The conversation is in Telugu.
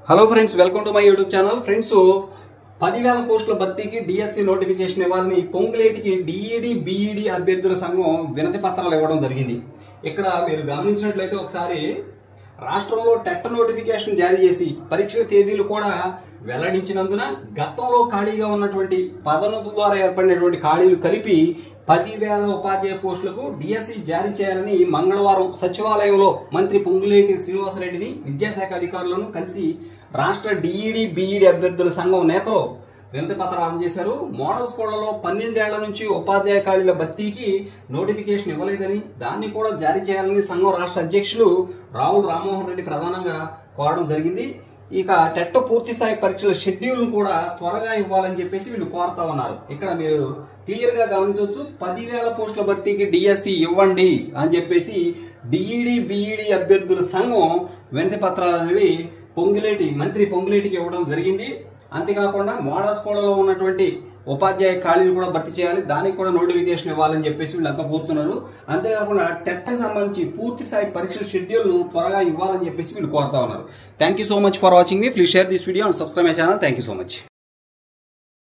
Hello friends, welcome to my YouTube channel. Friends, 10,000 పోస్టుల భర్తీకి డిఎస్సి నోటిఫికేషన్ ఇవ్వాలని పొంగులేటికి డిఈడి బిఈడి అభ్యర్థుల సంఘం వినతి పత్రాలు ఇవ్వడం జరిగింది. ఇక్కడ మీరు గమనించినట్లయితే ఒకసారి రాష్ట్రంలో టెట్ నోటిఫికేషన్ జారీ చేసి పరీక్షల తేదీలు కూడా వెల్లడించినందున గతంలో ఖాళీగా ఉన్నటువంటి పదోన్నతుల ద్వారా ఏర్పడినటువంటి ఖాళీలు కలిపి 10,000 ఉపాధ్యాయ పోస్టులకు డిఎస్సి జారీ చేయాలని మంగళవారం సచివాలయంలో మంత్రి పొంగులేటి శ్రీనివాసరెడ్డిని విద్యాశాఖ అధికారులను కలిసి రాష్ట్ర డిఈడి బిఈడి అభ్యర్థుల సంఘం నేతలు వినతి పత్రాలు అందజేశారు. మోడల్ స్కూళ్లలో 12 ఏళ్ల నుంచి ఉపాధ్యాయ ఖాళీల భర్తీకి నోటిఫికేషన్ ఇవ్వలేదని, దాన్ని కూడా జారీ చేయాలని సంఘం రాష్ట్ర అధ్యక్షులు రావుల రామ్మోహన్ రెడ్డి ప్రధానంగా కోరడం జరిగింది. ఇక టెట్ పూర్తి స్థాయి పరీక్షల షెడ్యూల్ కూడా త్వరగా ఇవ్వాలని చెప్పేసి వీళ్ళు కోరుతా ఉన్నారు. ఇక్కడ మీరు క్లియర్ గా గమనించవచ్చు, 10,000 పోస్టుల భర్తీకి డిఎస్సి ఇవ్వండి అని చెప్పేసి డిఈడి బిఈడి అభ్యర్థుల సంఘం వినతి పత్రాలు అనేవి మంత్రి పొంగులేటికి ఇవ్వడం జరిగింది. అంతేకాకుండా మోడల్ స్కూళ్లలో ఉన్నటువంటి ఉపాధ్యాయ ఖాళీలు కూడా భర్తీ చేయాలి, దానికి కూడా నోటిఫికేషన్ ఇవ్వాలని చెప్పేసి వీళ్ళంతా కోరుతున్నారు. అంతేకాకుండా టెట్ సంబంధించి పూర్తి స్థాయి పరీక్షల షెడ్యూల్ ను త్వరగా ఇవ్వాలని చెప్పేసి వీళ్ళు కోరుతా ఉన్నారు. Thank you so much for watching me. Please share this video and subscribe my channel. Thank you so much.